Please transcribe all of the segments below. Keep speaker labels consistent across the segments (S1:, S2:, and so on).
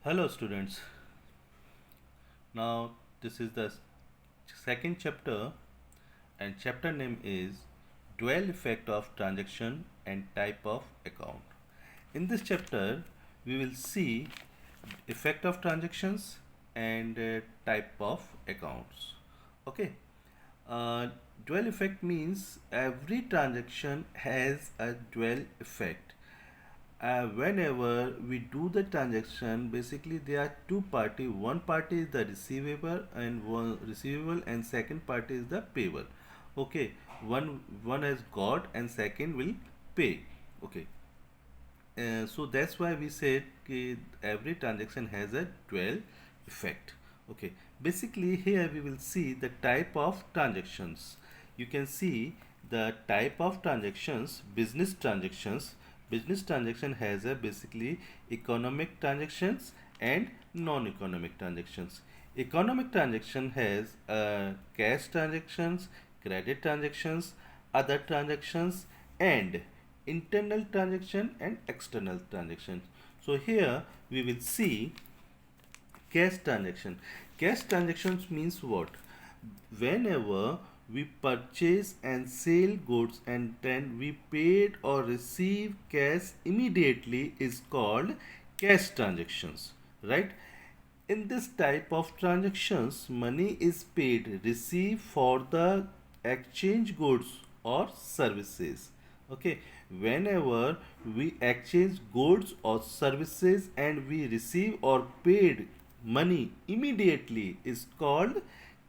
S1: Hello students. Now this is the second chapter and chapter name is Dual Effect of Transaction and Type of Account. In this chapter we will see effect of transactions and type of accounts. Okay. Uh, Dual effect means every transaction has a dual effect. Whenever we do the transaction, basically there are two party. One party is the receivable and second party is the payable. Okay, one has got and second will pay. Okay, so that's why we said every transaction has a dual effect. Okay, basically here we will see the type of transactions. You can see the type of transactions. Business transaction has a basically economic transactions and non-economic transactions. Economic transaction has cash transactions, credit transactions, other transactions, and internal transaction and external transactions. So here we will see cash transaction. Cash transactions means what? Whenever we purchase and sell goods and then we paid or receive cash immediately is called cash transactions, right? In this type of transactions, money is paid, received for the exchange goods or services. Okay, whenever we exchange goods or services and we receive or paid money immediately is called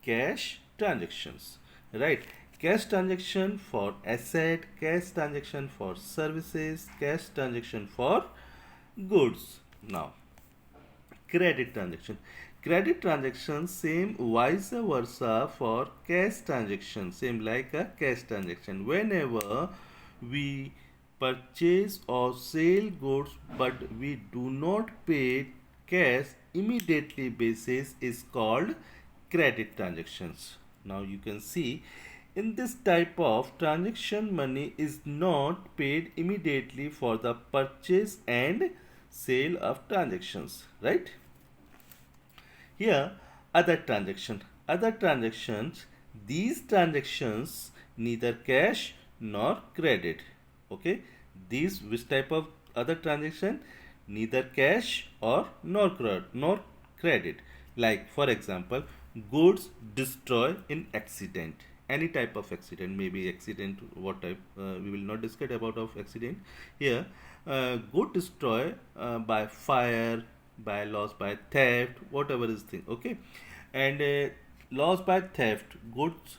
S1: cash transactions, right? Cash transaction for asset, cash transaction for services, cash transaction for goods. Now credit transaction same vice versa for cash transaction, same like a cash transaction. Whenever we purchase or sell goods but we do not pay cash immediately basis is called credit transactions. Now you can see in this type of transaction money is not paid immediately for the purchase and sale of transactions, right? Here, other transactions, these transactions neither cash nor credit. Okay, these which type of other transaction? Neither cash or nor credit. Like for example, goods destroy in accident. Any type of accident, maybe accident, what type? We will not discuss about of accident here. Good destroy by fire, by loss by theft, whatever is thing. Okay, and loss by theft goods,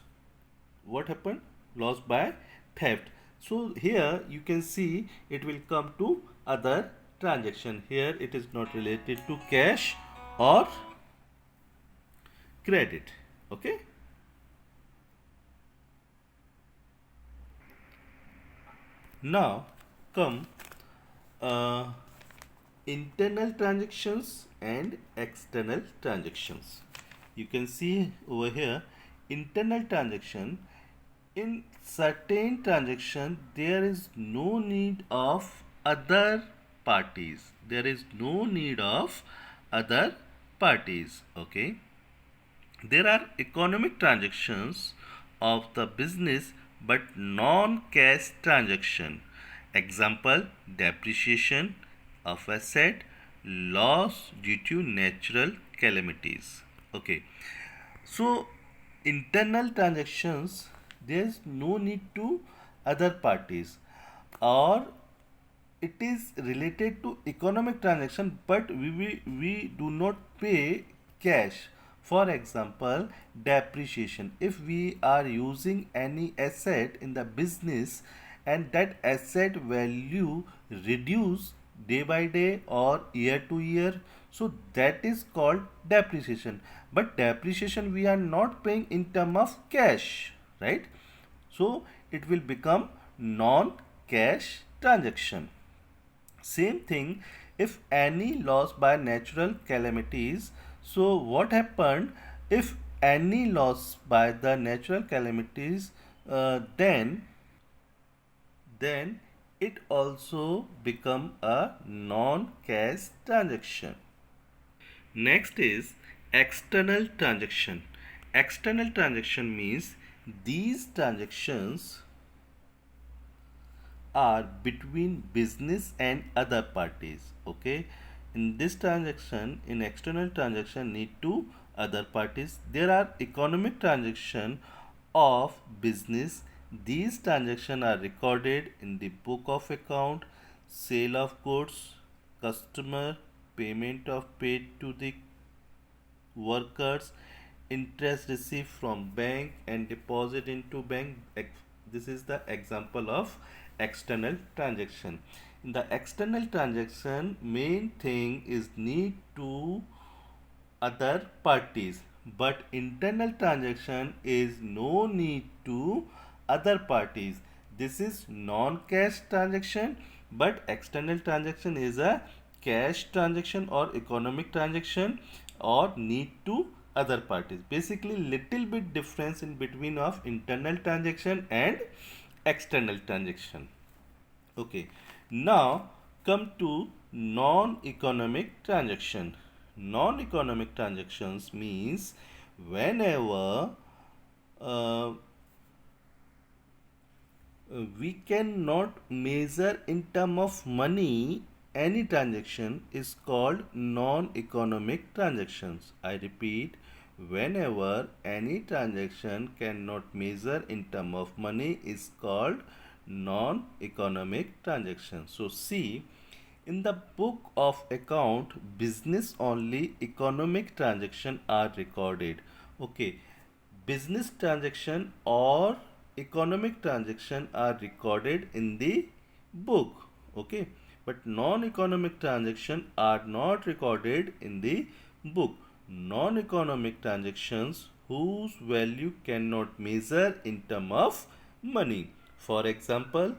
S1: what happened? Loss by theft. So here you can see it will come to other transaction. Here it is not related to cash or credit. Okay, now come uh, internal transactions and external transactions. You can see over here internal transaction. In certain transaction there is no need of other parties. There is no need of other parties. Okay, there are economic transactions of the business but non-cash transaction. Example, depreciation of asset, loss due to natural calamities. Okay. So internal transactions there is no need to other parties, or it is related to economic transaction but we do not pay cash. For example, depreciation. If we are using any asset in the business and that asset value reduce day by day or year to year, so that is called depreciation. But depreciation we are not paying in term of cash, right? So it will become non cash transaction. Same thing if any loss by natural calamities. So what happened if any loss by the natural calamities, then it also become a non-cash transaction. Next is external transaction. External transaction means these transactions are between business and other parties. Okay, in this transaction, in external transaction need to other parties. There are economic transaction of business. These transactions are recorded in the book of account. Sale of goods, customer, payment of paid to the workers, interest received from bank and deposit into bank. This is the example of external transaction. In the external transaction, main thing is need to other parties, but internal transaction is no need to other parties. This is non-cash transaction, but external transaction is a cash transaction or economic transaction or need to other parties. Basically little bit difference in between of internal transaction and external transaction. Okay, now come to non-economic transaction. Non-economic transactions means whenever uh, we cannot measure in term of money, any transaction is called non-economic transactions. I repeat, whenever any transaction cannot measure in term of money is called non-economic transaction. So see, in the book of account, business only economic transaction are recorded. Okay, business transaction or economic transaction are recorded in the book. Okay, but non-economic transaction are not recorded in the book. Non-economic transactions whose value cannot measure in term of money. For example,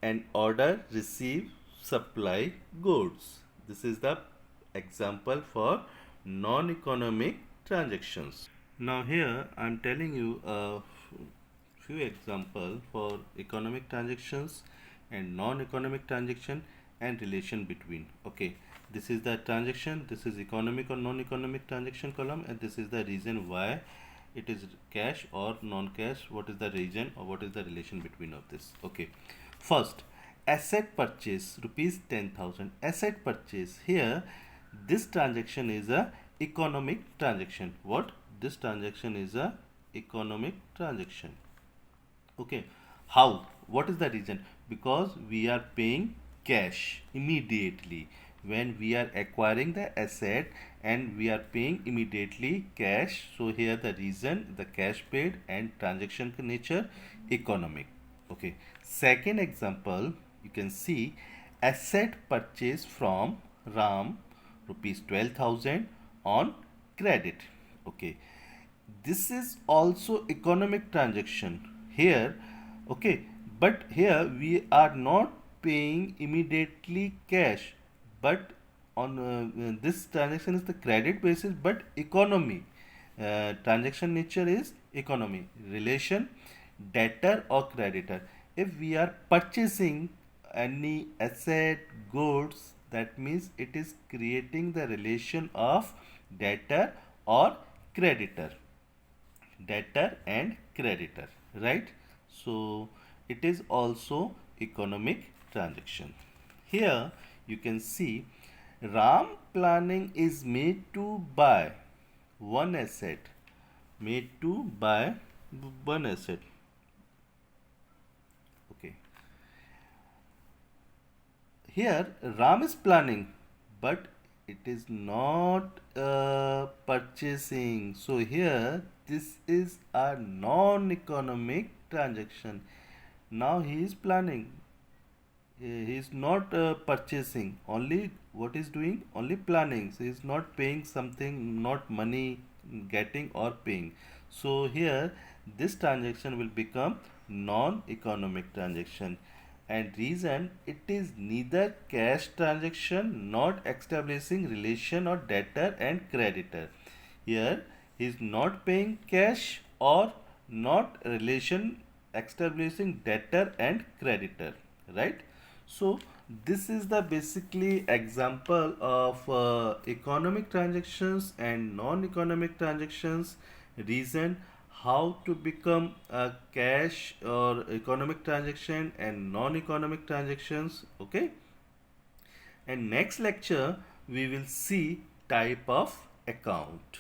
S1: an order receive supply goods. This is the example for non-economic transactions. Now here I am telling you a few examples for economic transactions and non-economic transaction and relation between. Okay, this is the transaction, this is economic or non-economic transaction column, and this is the reason why it is cash or non-cash, what is the reason or what is the relation between of this. Okay, first, asset purchase rupees 10,000. Asset purchase, here this transaction is a economic transaction. What? This transaction is a economic transaction. Okay, how? What is the reason? Because we are paying cash immediately when we are acquiring the asset, and we are paying immediately cash. So here the reason, the cash paid and transaction nature economic. Okay, second example, you can see asset purchase from Ram rupees 12,000 on credit. Okay, this is also economic transaction here. Okay, but here we are not paying immediately cash, but on this transaction is the credit basis, but economy, transaction nature is economy, relation debtor or creditor. If we are purchasing any asset goods, that means it is creating the relation of debtor or creditor, debtor and creditor, right? So it is also economic transaction. Here you can see Ram planning is made to buy one asset, made to buy one asset. Okay, here Ram is planning, but it is not purchasing. So here this is a non-economic transaction. Now he is planning. He is not purchasing. Only what is doing? Only planning. So he is not paying something, not money getting or paying. So here this transaction will become non-economic transaction, and reason, it is neither cash transaction, not establishing relation or debtor and creditor. Here he is not paying cash or not relation establishing debtor and creditor, right? So This is the basically example of economic transactions and non-economic transactions. Reason how to become a cash or economic transaction and non-economic transactions. Okay, and next lecture we will see type of account.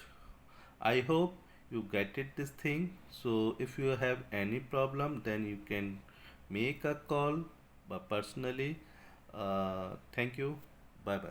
S1: I hope you get it this thing. So if you have any problem, then you can make a call personally. Thank you. Bye bye.